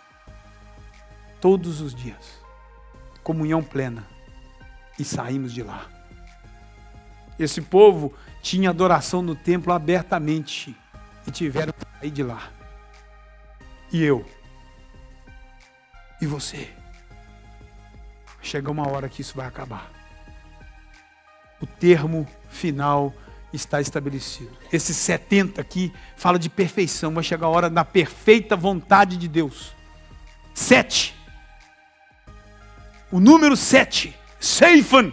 Speaker 2: todos os dias, comunhão plena, e saímos de lá. Esse povo tinha adoração no templo abertamente, e tiveram que sair de lá. E eu? E você? Chega uma hora que isso vai acabar. O termo final está estabelecido. Esses 70 aqui fala de perfeição. Vai chegar a hora da perfeita vontade de Deus. 7. O número 7. Seifen.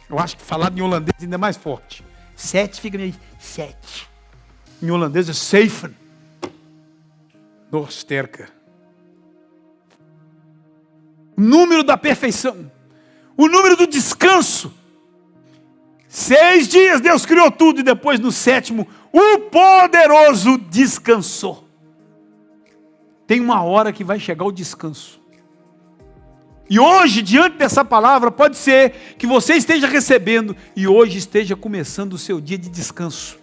Speaker 2: Eu acho que falado em holandês ainda é mais forte. 7 fica meio 7. Em holandês é Seifen. Norsterker. O número da perfeição. O número do descanso. 6 dias Deus criou tudo, e depois no 7º, o poderoso descansou. Tem uma hora que vai chegar o descanso. E hoje, diante dessa palavra, pode ser que você esteja recebendo e hoje esteja começando o seu dia de descanso.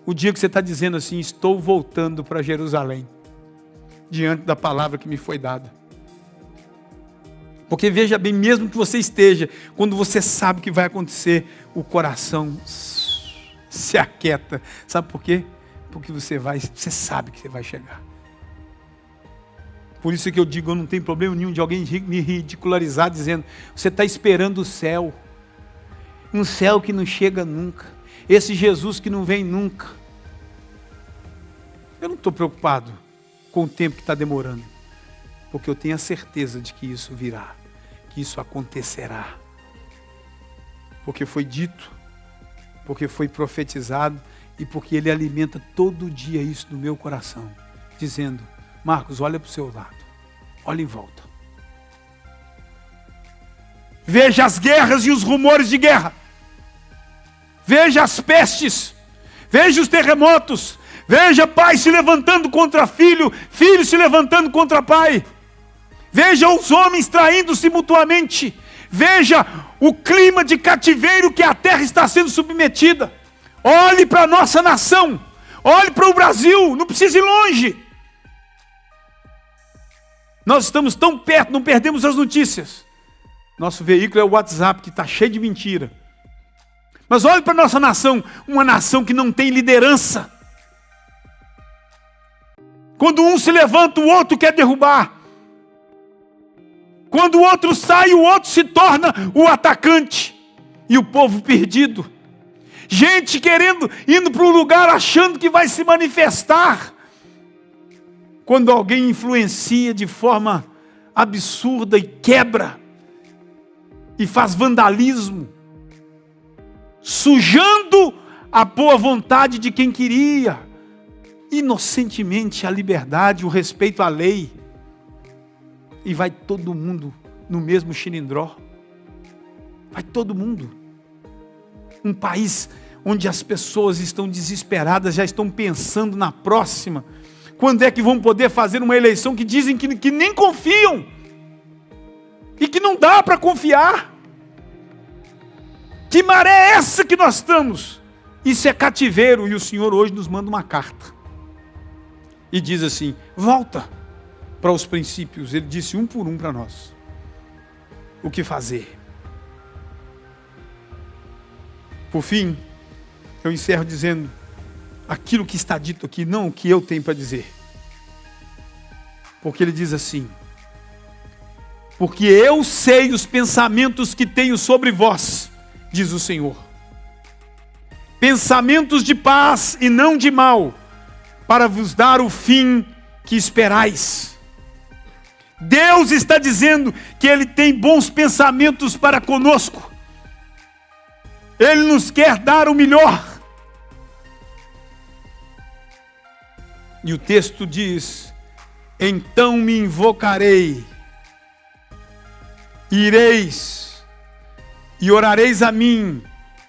Speaker 2: O dia que você está dizendo assim: estou voltando para Jerusalém, diante da palavra que me foi dada. Porque veja bem, mesmo que você esteja, quando você sabe o que vai acontecer, o coração se aquieta. Sabe por quê? Porque você sabe que você vai chegar. Por isso que eu digo, eu não tenho problema nenhum de alguém me ridicularizar dizendo: você está esperando o céu. Um céu que não chega nunca. Esse Jesus que não vem nunca. Eu não estou preocupado com o tempo que está demorando. Porque eu tenho a certeza de que isso virá. Que isso acontecerá. Porque foi dito, porque foi profetizado e porque Ele alimenta todo dia isso no meu coração, dizendo: Marcos, olha para o seu lado, olha em volta. Veja as guerras e os rumores de guerra. Veja as pestes, veja os terremotos, veja pai se levantando contra filho, filho se levantando contra pai. Veja os homens traindo-se mutuamente. Veja o clima de cativeiro que a terra está sendo submetida. Olhe para a nossa nação. Olhe para o Brasil. Não precisa ir longe. Nós estamos tão perto, não perdemos as notícias. Nosso veículo é o WhatsApp, que está cheio de mentira. Mas olhe para a nossa nação. Uma nação que não tem liderança. Quando um se levanta, o outro quer derrubar. Quando o outro sai, o outro se torna o atacante. E o povo perdido. Gente indo para um lugar achando que vai se manifestar. Quando alguém influencia de forma absurda e quebra. E faz vandalismo. Sujando a boa vontade de quem queria. Inocentemente a liberdade, o respeito à lei. E vai todo mundo no mesmo xilindró. Vai todo mundo. Um país onde as pessoas estão desesperadas, já estão pensando na próxima. Quando é que vão poder fazer uma eleição que dizem que nem confiam? E que não dá para confiar? Que maré é essa que nós estamos? Isso é cativeiro. E o Senhor hoje nos manda uma carta. E diz assim, volta para os princípios. Ele disse um por um para nós. O que fazer? Por fim, eu encerro dizendo aquilo que está dito aqui, não o que eu tenho para dizer. Porque ele diz assim, porque eu sei os pensamentos que tenho sobre vós, diz o Senhor. Pensamentos de paz e não de mal, para vos dar o fim que esperais. Deus está dizendo que Ele tem bons pensamentos para conosco. Ele nos quer dar o melhor. E o texto diz, então me invocarei, ireis e orareis a mim,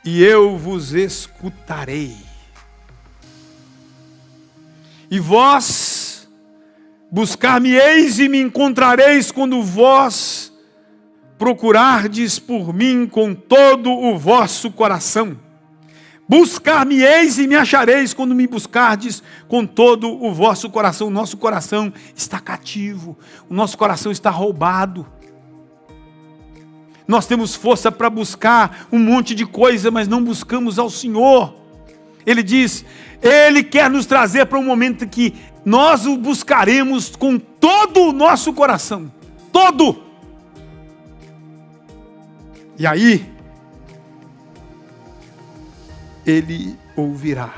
Speaker 2: e eu vos escutarei. E vós buscar-me-eis e me encontrareis quando vós procurardes por mim com todo o vosso coração. Buscar-me-eis e me achareis quando me buscardes com todo o vosso coração. O nosso coração está cativo, o nosso coração está roubado. Nós temos força para buscar um monte de coisa, mas não buscamos ao Senhor. Ele diz, Ele quer nos trazer para um momento que nós o buscaremos com todo o nosso coração. Todo! E aí, Ele ouvirá.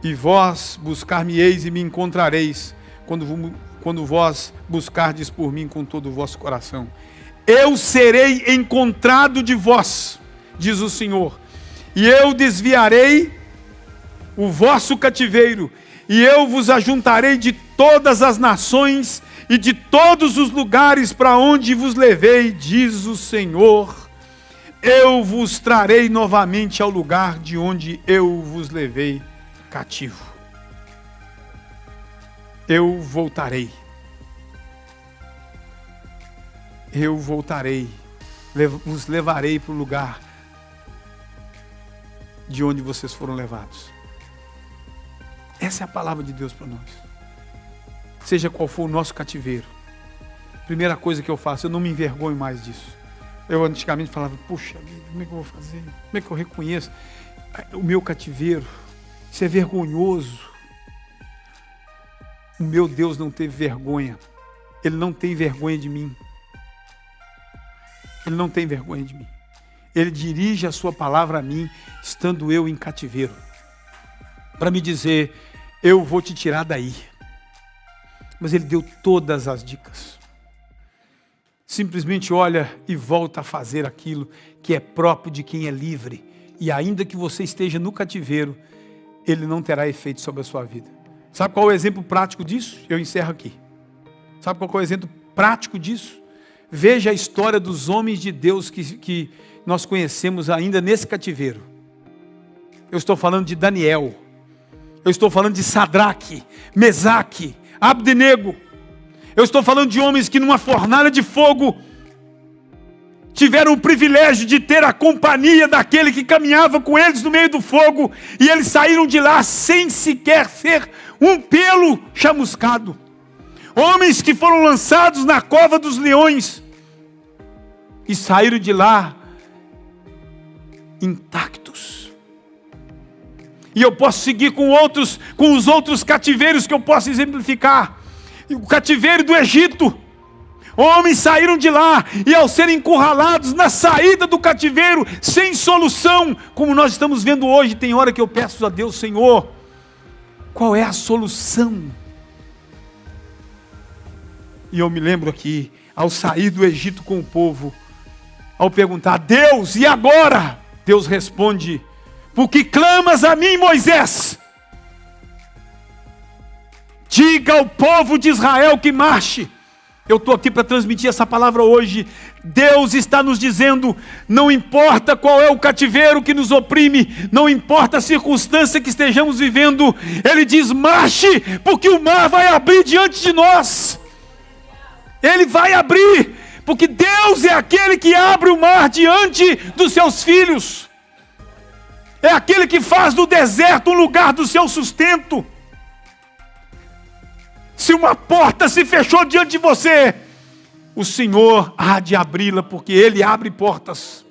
Speaker 2: E vós buscar-me-eis e me encontrareis, quando vós buscardes por mim com todo o vosso coração. Eu serei encontrado de vós, diz o Senhor, e eu desviarei o vosso cativeiro, e eu vos ajuntarei de todas as nações e de todos os lugares para onde vos levei, diz o Senhor. Eu vos trarei novamente ao lugar de onde eu vos levei cativo. Eu voltarei. Eu voltarei. Vos levarei para o lugar de onde vocês foram levados. Essa é a palavra de Deus para nós. Seja qual for o nosso cativeiro. Primeira coisa que eu faço, eu não me envergonho mais disso. Eu antigamente falava, puxa vida, como é que eu vou fazer? Como é que eu reconheço o meu cativeiro? Isso é vergonhoso. O meu Deus não teve vergonha. Ele não tem vergonha de mim. Ele não tem vergonha de mim. Ele dirige a sua palavra a mim, estando eu em cativeiro. Para me dizer, eu vou te tirar daí. Mas Ele deu todas as dicas. Simplesmente olha e volta a fazer aquilo que é próprio de quem é livre. E ainda que você esteja no cativeiro, Ele não terá efeito sobre a sua vida. Sabe qual é o exemplo prático disso? Eu encerro aqui. Sabe qual é o exemplo prático disso? Veja a história dos homens de Deus que nós conhecemos ainda nesse cativeiro. Eu estou falando de Daniel. Eu estou falando de Sadraque, Mesaque, Abdenego. Eu estou falando de homens que numa fornalha de fogo tiveram o privilégio de ter a companhia daquele que caminhava com eles no meio do fogo, e eles saíram de lá sem sequer ser um pelo chamuscado. Homens que foram lançados na cova dos leões e saíram de lá intactos. E eu posso seguir com os outros cativeiros que eu posso exemplificar. o cativeiro do Egito. Homens saíram de lá e ao serem encurralados na saída do cativeiro, sem solução, como nós estamos vendo hoje, tem hora que eu peço a Deus, Senhor, qual é a solução? E eu me lembro aqui, ao sair do Egito com o povo, ao perguntar, Deus, e agora? Deus responde, por que clamas a mim, Moisés? Diga ao povo de Israel que marche. Eu estou aqui para transmitir essa palavra hoje. Deus está nos dizendo, não importa qual é o cativeiro que nos oprime, não importa a circunstância que estejamos vivendo, Ele diz, marche, porque o mar vai abrir diante de nós. Ele vai abrir, porque Deus é aquele que abre o mar diante dos seus filhos. É aquele que faz do deserto um lugar do seu sustento. Se uma porta se fechou diante de você, o Senhor há de abri-la, porque Ele abre portas.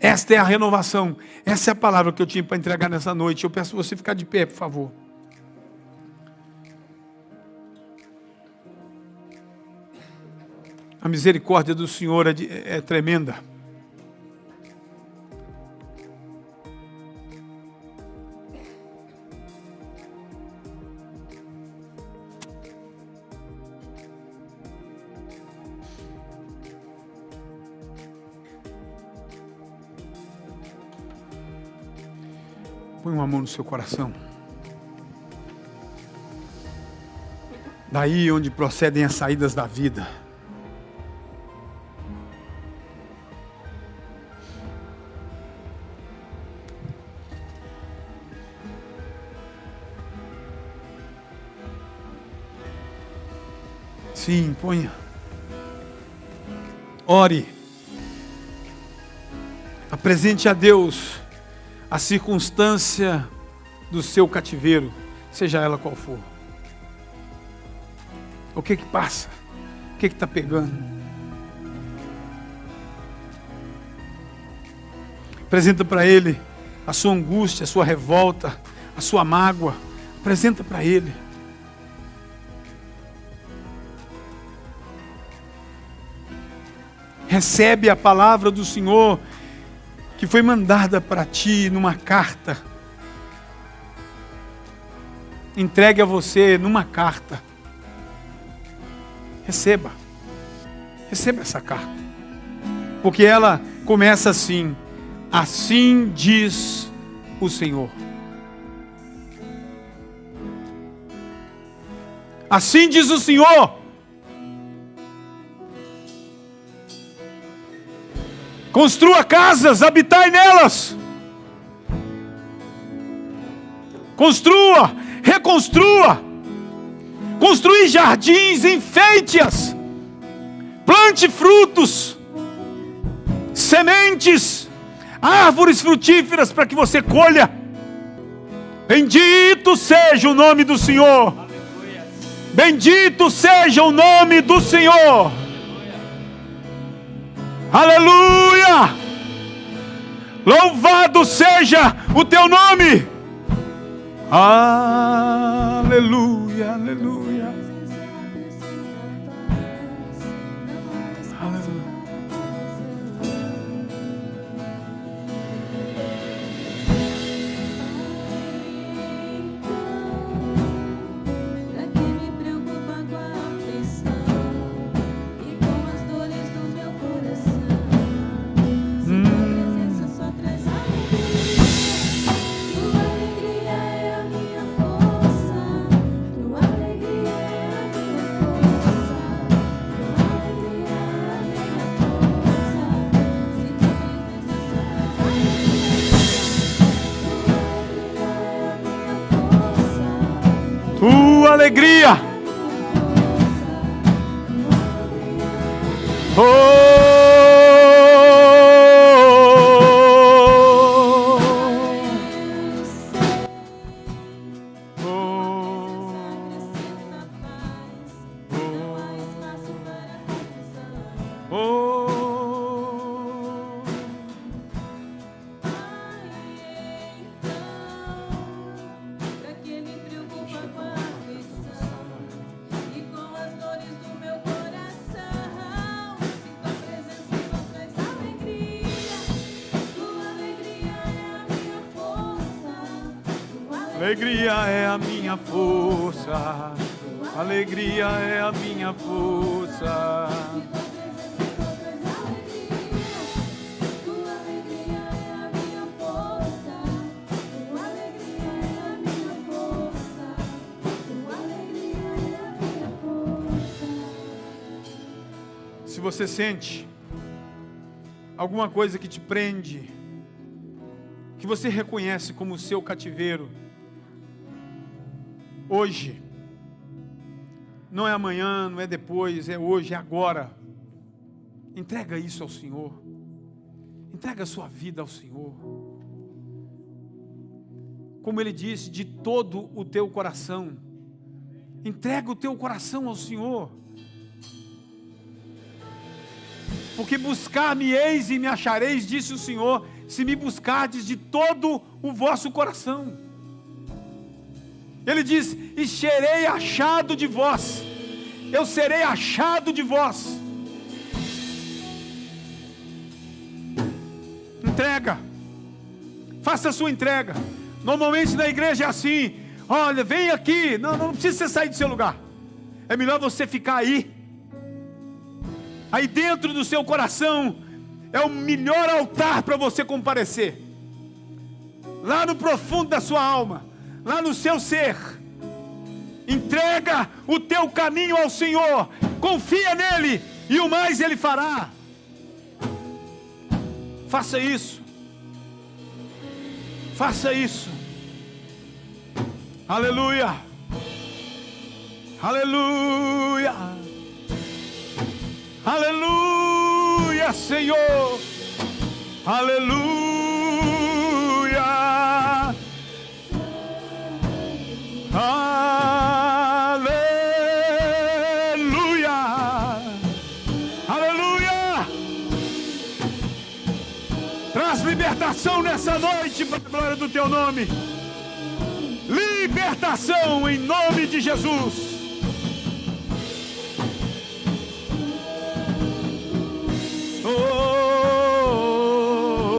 Speaker 2: Esta é a renovação. Essa é a palavra que eu tinha para entregar nessa noite. Eu peço você ficar de pé, por favor. A misericórdia do Senhor é tremenda. Põe uma mão no seu coração. Daí onde procedem as saídas da vida. Sim, ponha. Ore. Apresente a Deus a circunstância do seu cativeiro, seja ela qual for. O que passa? O que está pegando? Apresenta para Ele a sua angústia, a sua revolta, a sua mágoa. Apresenta para Ele. Recebe a palavra do Senhor que foi mandada para ti numa carta. Entregue a você numa carta. Receba. Receba essa carta. Porque ela começa assim: assim diz o Senhor. Assim diz o Senhor. Construa casas, habitai nelas. Construa, reconstrua. Construir jardins, enfeite-as. Plante frutos, sementes, árvores frutíferas para que você colha. Bendito seja o nome do Senhor. Bendito seja o nome do Senhor. Aleluia! Louvado seja o teu nome! Aleluia, aleluia. Aleluia. Tua alegria. Alegria é a minha força. Alegria é a minha força. Se você sente alguma coisa que te prende, que você reconhece como seu cativeiro, hoje, não é amanhã, não é depois, é hoje, é agora. Entrega isso ao Senhor. Entrega a sua vida ao Senhor. Como Ele disse, de todo o teu coração. Entrega o teu coração ao Senhor. Porque buscar-me-eis e me achareis, disse o Senhor, se me buscardes de todo o vosso coração. Ele diz, e serei achado de vós. Eu serei achado de vós. Entrega. Faça a sua entrega. Normalmente na igreja é assim. Olha, vem aqui. Não precisa você sair do seu lugar. É melhor você ficar aí. Aí dentro do seu coração é o melhor altar para você comparecer. Lá no profundo da sua alma, lá no seu ser. Entrega o teu caminho ao Senhor. Confia nele e o mais Ele fará. Faça isso. Faça isso. Aleluia. Aleluia. Aleluia, Senhor. Aleluia. Aleluia. Aleluia. Traz libertação nessa noite para a glória do teu nome. Libertação em nome de Jesus.